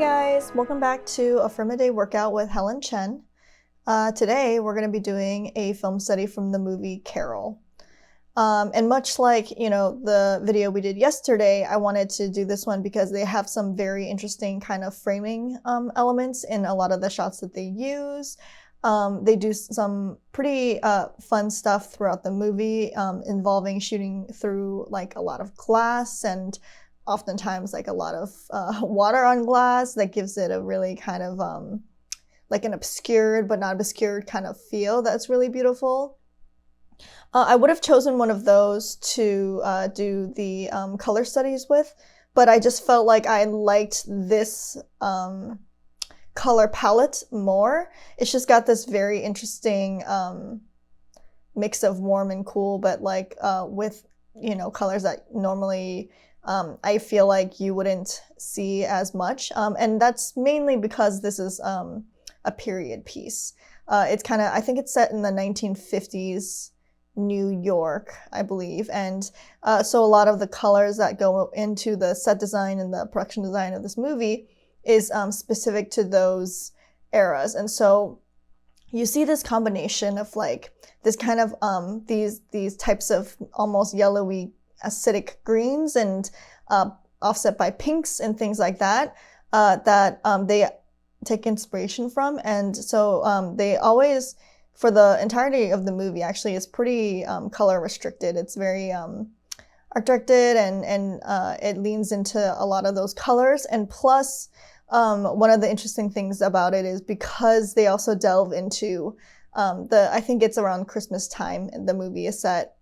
guys, welcome back to Affirm a Day Workout with Helen Chen. Today we're going to be doing a film study from the movie Carol. And much like, the video we did yesterday, I wanted to do this one because they have some very interesting kind of framing elements in a lot of the shots that they use. They do some pretty fun stuff throughout the movie involving shooting through like a lot of glass and oftentimes like a lot of water on glass that gives it a really kind of like an obscured but not obscured kind of feel that's really beautiful. I would have chosen one of those to do the color studies with, but I just felt like I liked this color palette more. It's just got this very interesting mix of warm and cool, but like with colors that normally I feel like you wouldn't see as much, and that's mainly because this is a period piece. It's kind of, I think it's set in the 1950s New York, I believe, and so a lot of the colors that go into the set design and the production design of this movie is specific to those eras. And so you see this combination of like this kind of these types of almost yellowy acidic greens and offset by pinks and things like that that they take inspiration from. And so they always, for the entirety of the movie, actually, it's pretty color restricted. It's very art directed, and it leans into a lot of those colors. And plus, one of the interesting things about it is because they also delve into I think it's around Christmas time, and the movie is set,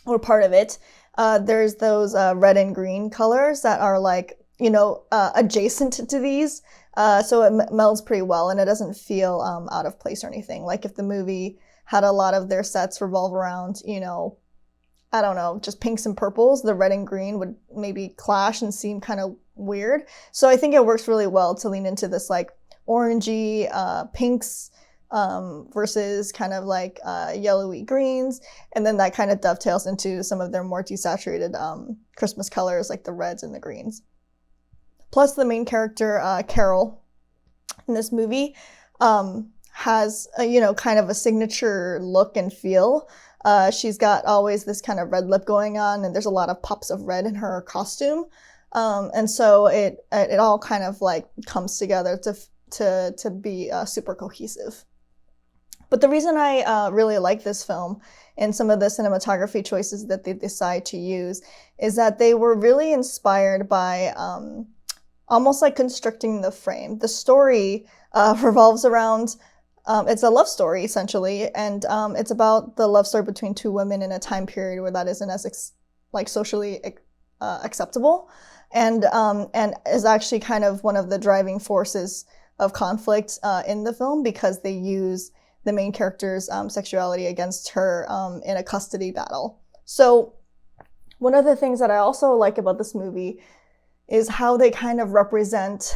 or part of it. There's those red and green colors that are like, adjacent to these. So it melds pretty well and it doesn't feel out of place or anything. Like if the movie had a lot of their sets revolve around, I don't know, just pinks and purples, the red and green would maybe clash and seem kind of weird. So I think it works really well to lean into this like orangey pinks versus kind of like yellowy greens, and then that kind of dovetails into some of their more desaturated Christmas colors like the reds and the greens. Plus the main character, Carol, in this movie has kind of a signature look and feel. She's got always this kind of red lip going on, and there's a lot of pops of red in her costume, and so it all kind of like comes together to be super cohesive. But the reason I really like this film and some of the cinematography choices that they decide to use is that they were really inspired by almost like constructing the frame. The story revolves around, it's a love story essentially, and it's about the love story between two women in a time period where that isn't as socially acceptable, and is actually kind of one of the driving forces of conflict in the film, because they use the main character's sexuality against her in a custody battle. So one of the things that I also like about this movie is how they kind of represent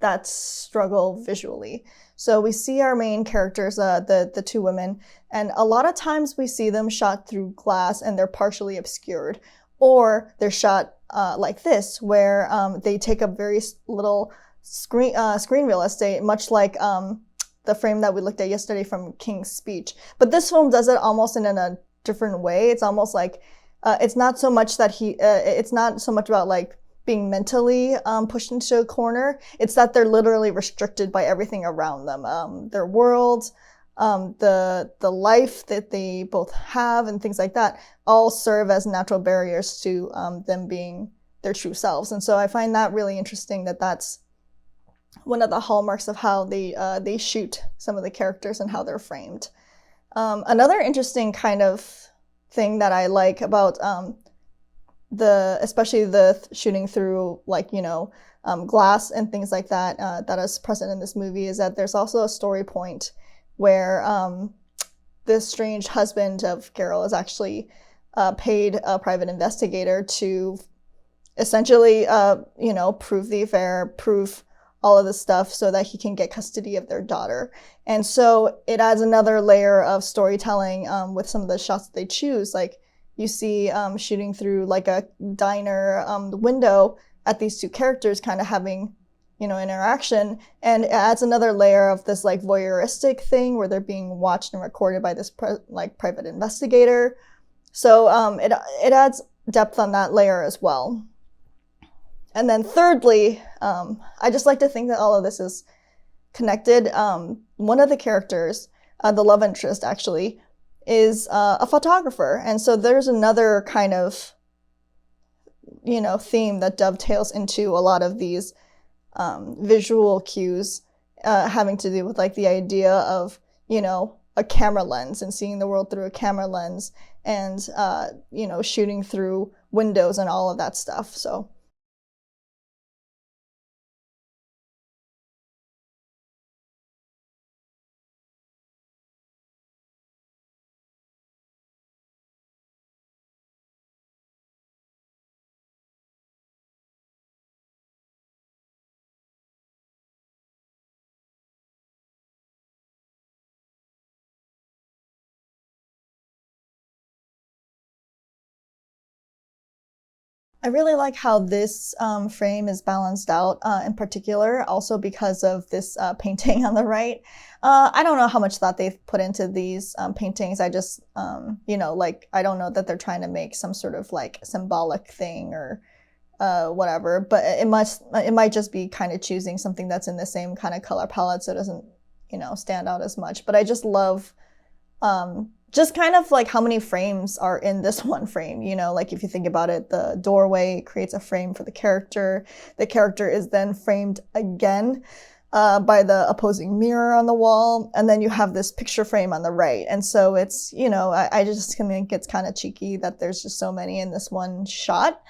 that struggle visually. So we see our main characters, the two women, and a lot of times we see them shot through glass and they're partially obscured, or they're shot like this, where they take up very little screen real estate, much like the frame that we looked at yesterday from King's Speech. But this film does it almost in a different way. It's almost like it's not so much that it's not so much about like being mentally pushed into a corner. It's that they're literally restricted by everything around them, their world, the life that they both have, and things like that all serve as natural barriers to them being their true selves. And so I find that really interesting, that that's one of the hallmarks of how they shoot some of the characters and how they're framed. Another interesting kind of thing that I like about especially the shooting through like glass and things like that that is present in this movie is that there's also a story point where this strange husband of Carol is actually paid a private investigator to essentially prove the affair, prove all of this stuff so that he can get custody of their daughter. And so it adds another layer of storytelling with some of the shots that they choose. Like you see shooting through like a diner window at these two characters kind of having interaction, and it adds another layer of this like voyeuristic thing where they're being watched and recorded by this private investigator. So it adds depth on that layer as well. And then thirdly, I just like to think that all of this is connected. One of the characters, the love interest actually, is a photographer, and so there's another kind of theme that dovetails into a lot of these visual cues having to do with like the idea of a camera lens and seeing the world through a camera lens, and shooting through windows and all of that stuff. So I really like how this frame is balanced out, in particular, also because of this painting on the right. I don't know how much thought they've put into these paintings. I just, like, I don't know that they're trying to make some sort of like symbolic thing or whatever, but it might just be kind of choosing something that's in the same kind of color palette so it doesn't, stand out as much. But I just love just kind of like how many frames are in this one frame. Like if you think about it, the doorway creates a frame for the character. The character is then framed again by the opposing mirror on the wall, and then you have this picture frame on the right. And so it's, I just think it's kind of cheeky that there's just so many in this one shot.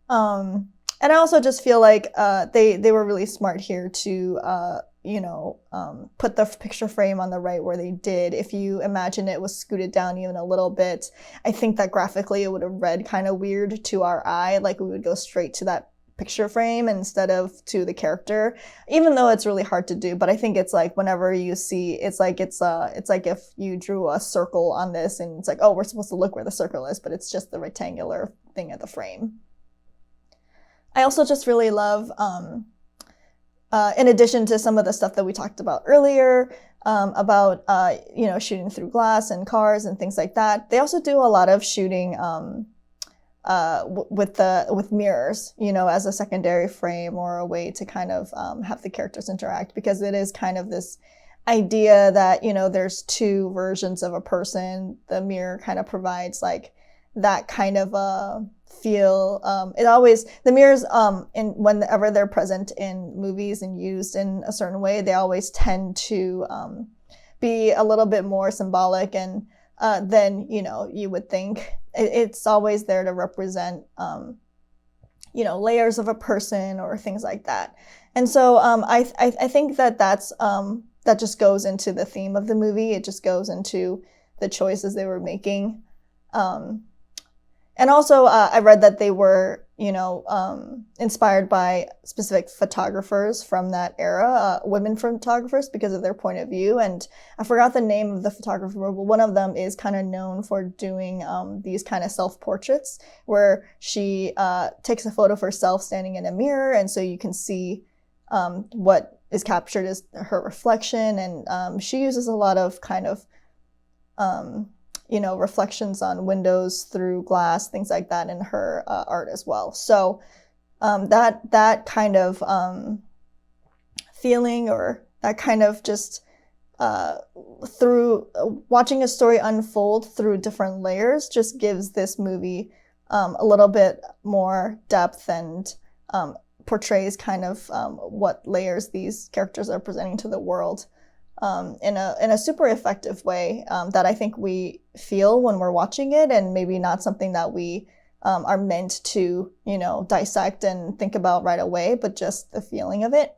And I also just feel like they were really smart here to put the picture frame on the right where they did. If you imagine it was scooted down even a little bit, I think that graphically it would have read kind of weird to our eye, like we would go straight to that picture frame instead of to the character, even though it's really hard to do. But I think it's like whenever you see, it's like if you drew a circle on this and it's like, oh, we're supposed to look where the circle is, but it's just the rectangular thing of the frame. I also just really love, in addition to some of the stuff that we talked about earlier, about shooting through glass and cars and things like that, they also do a lot of shooting with mirrors, as a secondary frame or a way to kind of have the characters interact, because it is kind of this idea that there's two versions of a person. The mirror kind of provides like that kind of feel. The mirrors, whenever they're present in movies and used in a certain way, they always tend to be a little bit more symbolic and than you would think. It's always there to represent layers of a person or things like that. And so I think that just goes into the theme of the movie. It just goes into the choices they were making. And also, I read that they were, inspired by specific photographers from that era, women photographers, because of their point of view. And I forgot the name of the photographer, but one of them is kind of known for doing these kind of self-portraits where she takes a photo of herself standing in a mirror, and so you can see what is captured as her reflection. And she uses a lot of kind of reflections on windows through glass, things like that in her art as well. So that kind of feeling, or that kind of just through watching a story unfold through different layers, just gives this movie a little bit more depth and portrays kind of what layers these characters are presenting to the world. In a super effective way that I think we feel when we're watching it, and maybe not something that we are meant to, dissect and think about right away, but just the feeling of it.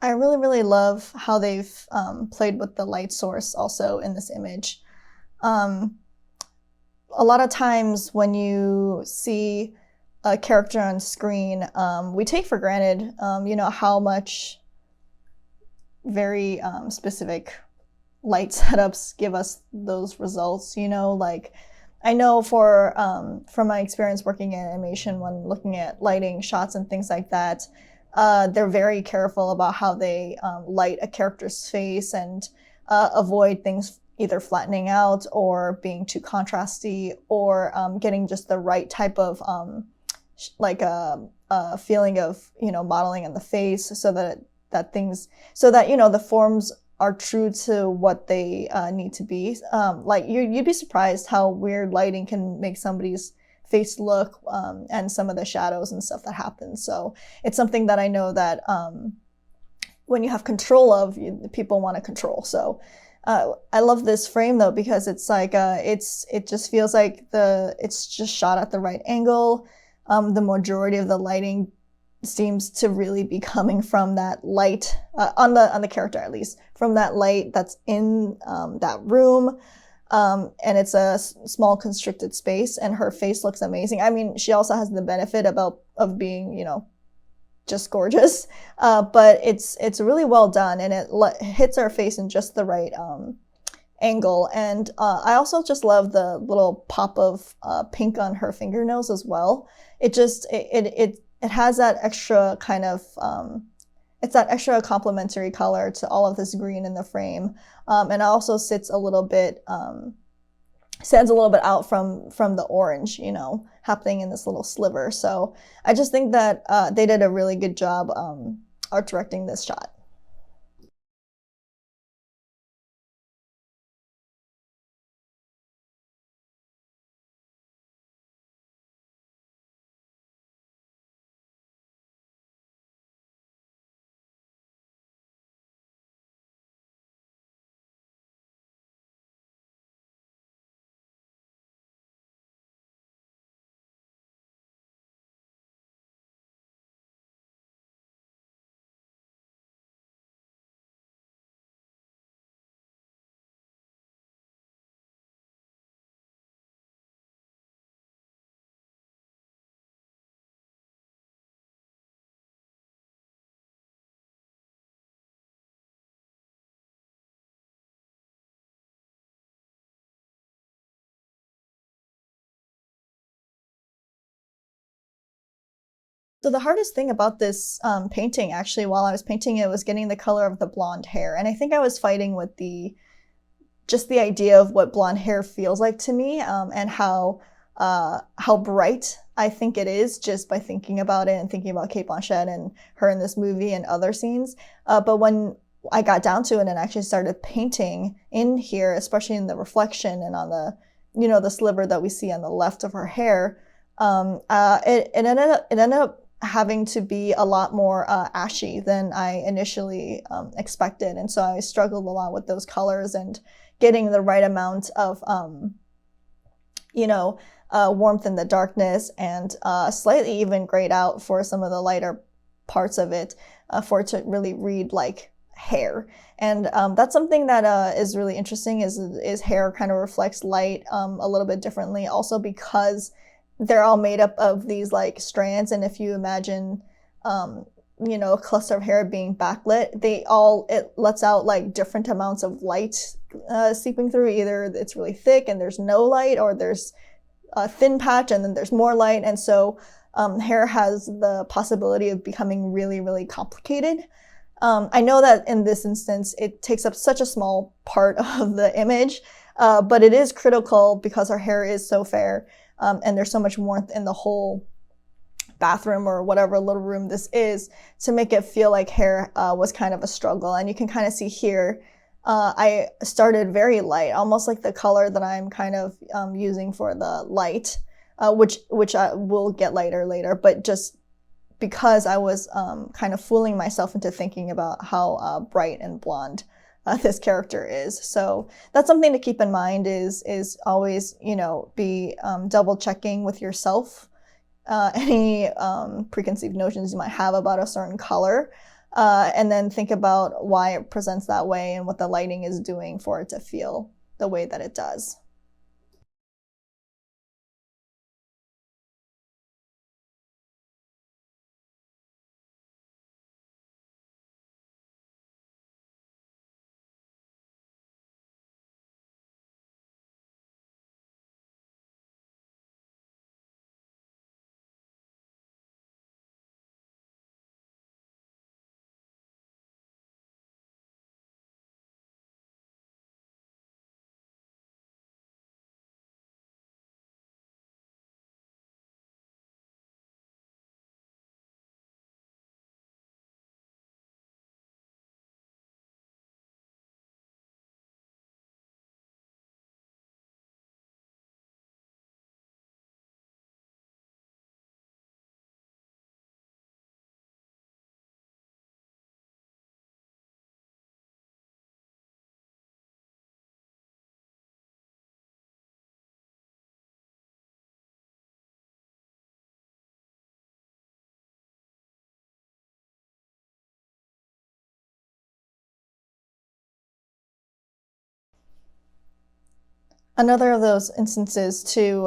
I really, really love how they've played with the light source also in this image. Um, a lot of times when you see a character on screen, we take for granted, how much very specific light setups give us those results. Like I know from my experience working in animation, when looking at lighting shots and things like that, they're very careful about how they light a character's face and avoid things either flattening out or being too contrasty, or getting just the right type of like a feeling of modeling in the face, so that things so that the forms are true to what they need to be. Like you'd be surprised how weird lighting can make somebody's face look, and some of the shadows and stuff that happen. So it's something that I know that when you have control of, people want to control. So I love this frame though, because it's like it just feels like it's just shot at the right angle. The majority of the lighting seems to really be coming from that light, on the character at least, from that light that's in that room. And it's a small constricted space, and her face looks amazing. I mean, she also has the benefit of being, just gorgeous, but it's really well done, and it hits her face in just the right angle. And I also just love the little pop of pink on her fingernails as well. It has that extra kind of it's that extra complementary color to all of this green in the frame, and it also stands a little bit out from the orange, happening in this little sliver. So I just think that they did a really good job art directing this shot. So the hardest thing about this painting, actually, while I was painting it, was getting the color of the blonde hair. And I think I was fighting with just the idea of what blonde hair feels like to me, and how bright I think it is, just by thinking about it and thinking about Cate Blanchett and her in this movie and other scenes. But when I got down to it and actually started painting in here, especially in the reflection and on the sliver that we see on the left of her hair, it ended up having to be a lot more ashy than I initially expected. And so I struggled a lot with those colors and getting the right amount of warmth in the darkness, and slightly even grayed out for some of the lighter parts of it, for it to really read like hair. And that's something that is really interesting, is hair kind of reflects light a little bit differently, also because they're all made up of these like strands. And if you imagine a cluster of hair being backlit, it lets out like different amounts of light seeping through. Either it's really thick and there's no light, or there's a thin patch and then there's more light. And so hair has the possibility of becoming really, really complicated. I know that in this instance, it takes up such a small part of the image, but it is critical because her hair is so fair, and there's so much warmth in the whole bathroom or whatever little room this is, to make it feel like hair was kind of a struggle. And you can kind of see here, I started very light, almost like the color that I'm kind of using for the light, which I will get lighter later, but just because I was kind of fooling myself into thinking about how bright and blonde this character is. So that's something to keep in mind, is always, be double checking with yourself any preconceived notions you might have about a certain color. and then think about why it presents that way and what the lighting is doing for it to feel the way that it does. Another of those instances too,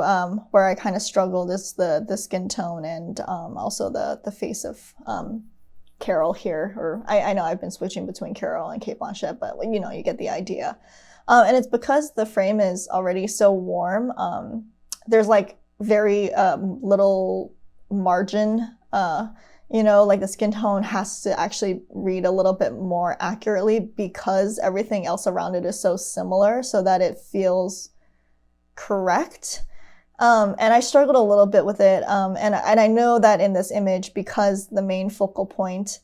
where I kind of struggled is the skin tone and also the face of Carol here. Or I know I've been switching between Carol and Cate Blanchett, but you know, you get the idea. And it's because the frame is already so warm. There's like very little margin. You know, like the skin tone has to actually read a little bit more accurately because everything else around it is so similar, so that it feels correct. And I struggled a little bit with it. And I know that in this image, because the main focal point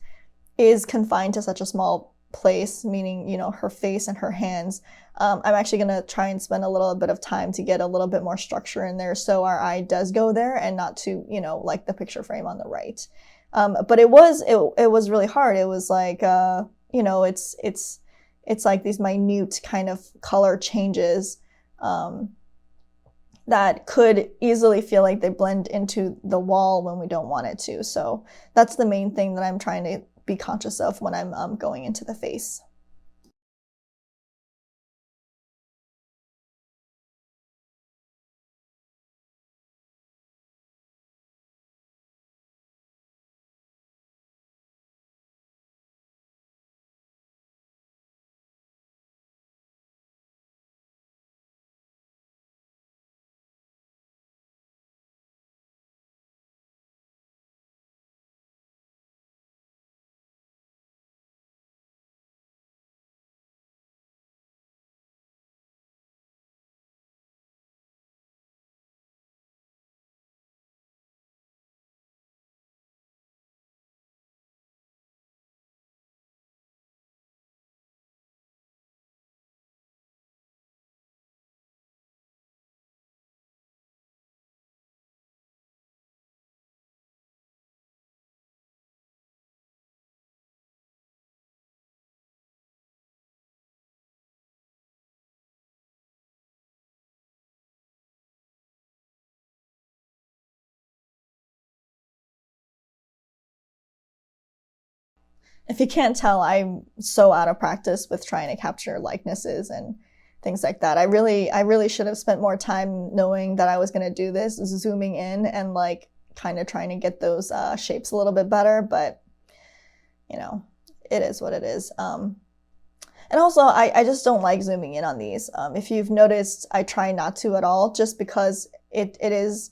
is confined to such a small place, meaning, you know, her face and her hands, I'm actually going to try and spend a little bit of time to get a little bit more structure in there so our eye does go there and not to, you know, like the picture frame on the right. But it was really hard. It was like, you know, it's like these minute kind of color changes that could easily feel like they blend into the wall when we don't want it to. So that's the main thing that I'm trying to be conscious of when I'm going into the face. If you can't tell, I'm so out of practice with trying to capture likenesses and things like that. I really should have spent more time knowing that I was going to do this, zooming in and like kind of trying to get those shapes a little bit better, but you know, it is what it is. And also, I just don't like zooming in on these. If you've noticed, I try not to at all, just because it is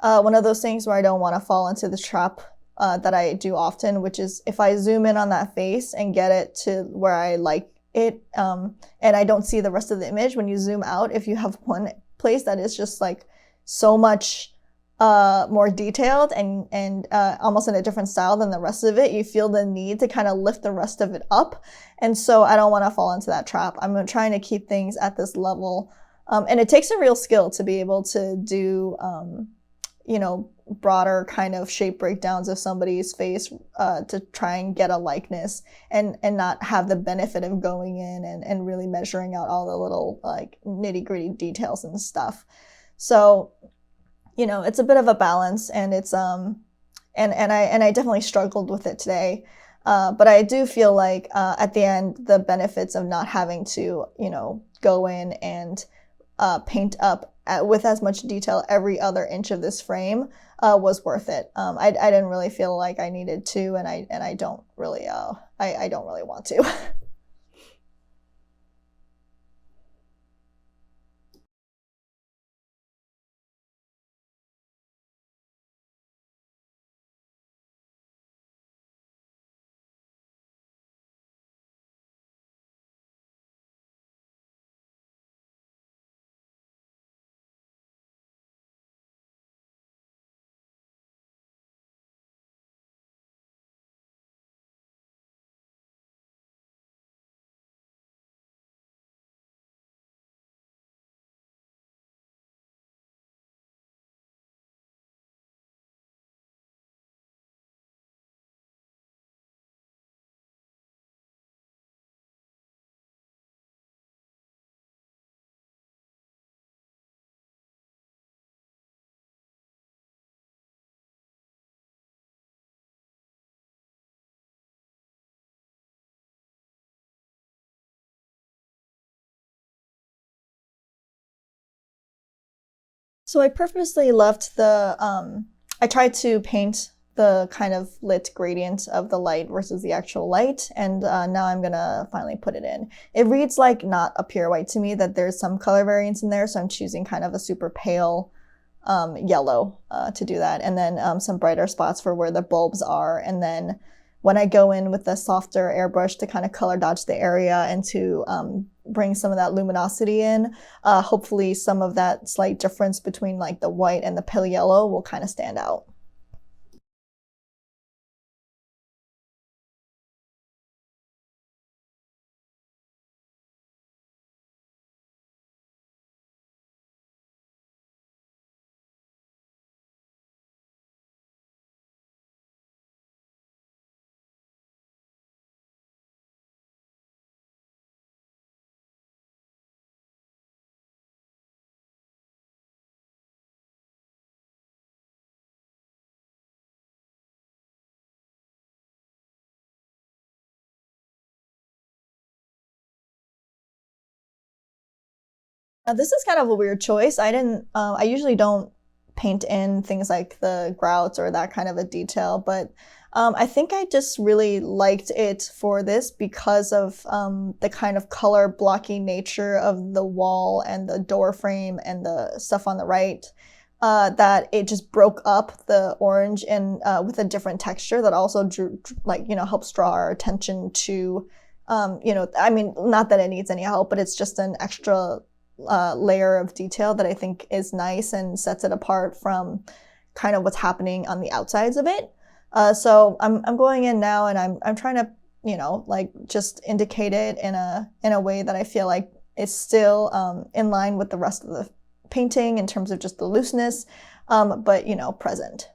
one of those things where I don't want to fall into the trap that I do often, which is if I zoom in on that face and get it to where I like it, and I don't see the rest of the image, when you zoom out, if you have one place that is just like so much more detailed and almost in a different style than the rest of it, you feel the need to kind of lift the rest of it up. And so I don't want to fall into that trap. I'm trying to keep things at this level. And it takes a real skill to be able to do, you know, broader kind of shape breakdowns of somebody's face to try and get a likeness and not have the benefit of going in and really measuring out all the little like nitty gritty details and stuff. So, you know, it's a bit of a balance, and it's and I definitely struggled with it today. But I do feel like at the end, the benefits of not having to, go in and paint up with as much detail every other inch of this frame was worth it. I didn't really feel like I needed to, and I don't really I don't really want to. So I purposely left I tried to paint the kind of lit gradient of the light versus the actual light, and now I'm gonna finally put it in. It reads like not a pure white to me, that there's some color variance in there, so I'm choosing kind of a super pale yellow to do that, and then some brighter spots for where the bulbs are, and then when I go in with the softer airbrush to kind of color dodge the area and to bring some of that luminosity in, hopefully some of that slight difference between like the white and the pale yellow will kind of stand out. This is kind of a weird choice. I usually don't paint in things like the grouts or that kind of a detail, but I think I just really liked it for this because of the kind of color blocky nature of the wall and the door frame and the stuff on the right. That it just broke up the orange and with a different texture that also drew, like, helps draw our attention to, I mean, not that it needs any help, but it's just an extra layer of detail that I think is nice and sets it apart from kind of what's happening on the outsides of it. So I'm going in now and I'm trying to, like just indicate it in a way that I feel like is still in line with the rest of the painting in terms of just the looseness, but present.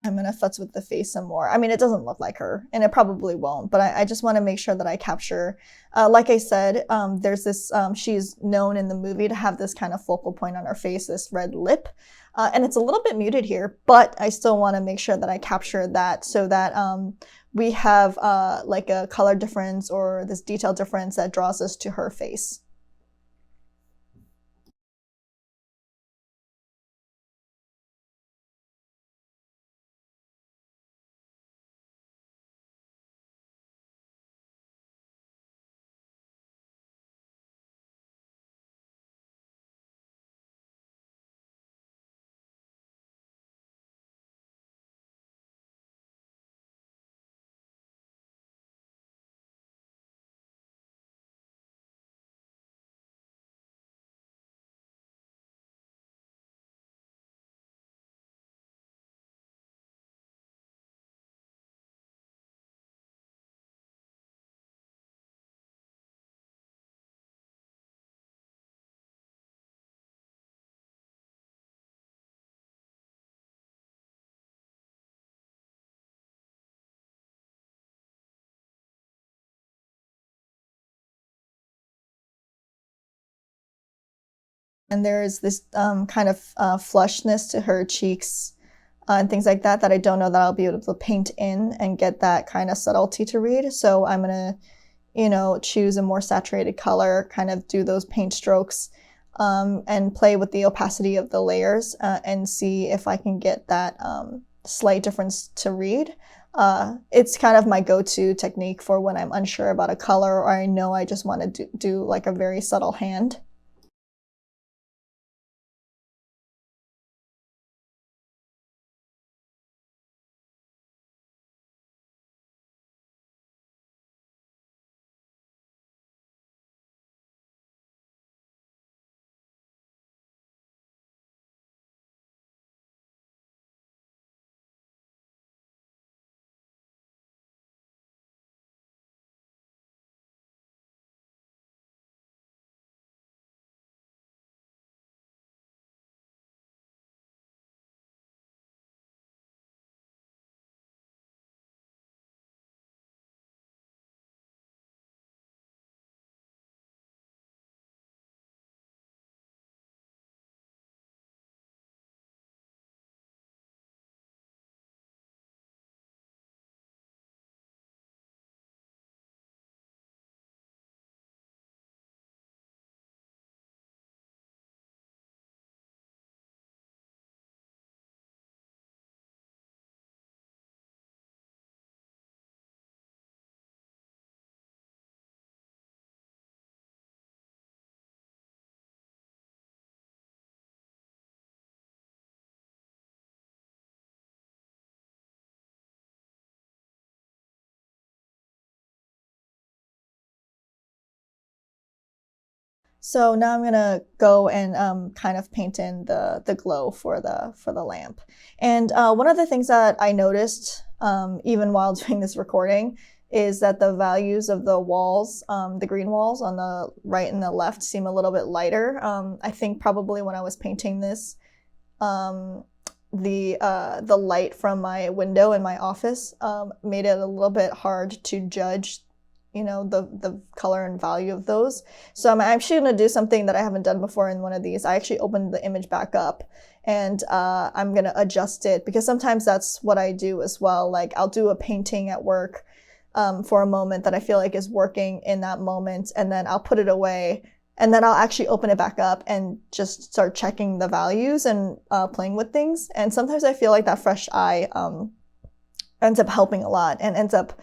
I'm gonna futz with the face some more. I mean, it doesn't look like her, and it probably won't, but I just want to make sure that I capture, like I said, there's this, she's known in the movie to have this kind of focal point on her face, this red lip. And it's a little bit muted here, but I still want to make sure that I capture that so that we have like a color difference or this detail difference that draws us to her face. And there's this kind of flushness to her cheeks and things like that that I don't know that I'll be able to paint in and get that kind of subtlety to read. So I'm gonna, choose a more saturated color, kind of do those paint strokes and play with the opacity of the layers and see if I can get that slight difference to read. It's kind of my go-to technique for when I'm unsure about a color or I know I just want to do like a very subtle hand. So now I'm gonna go and kind of paint in the glow for the lamp. And one of the things that I noticed even while doing this recording is that the values of the walls, the green walls on the right and the left, seem a little bit lighter. I think probably when I was painting this, um, the light from my window in my office made it a little bit hard to judge the color and value of those. So I'm actually going to do something that I haven't done before in one of these. I actually opened the image back up and I'm going to adjust it because sometimes that's what I do as well. Like I'll do a painting at work for a moment that I feel like is working in that moment, and then I'll put it away, and then I'll actually open it back up and just start checking the values and playing with things. And sometimes I feel like that fresh eye ends up helping a lot and ends up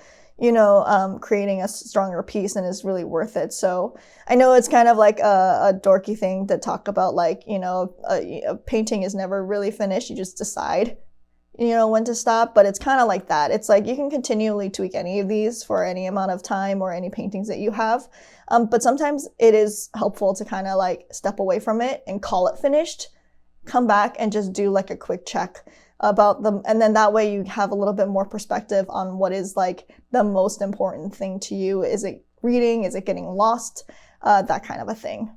creating a stronger piece and is really worth it. So I know it's kind of like a dorky thing to talk about, like, a painting is never really finished. You just decide, when to stop, but it's kind of like that. It's like you can continually tweak any of these for any amount of time or any paintings that you have. But sometimes it is helpful to kind of like step away from it and call it finished, come back and just do like a quick check about them, and then that way you have a little bit more perspective on what is like the most important thing to you. Is it reading? Is it getting lost? That kind of a thing.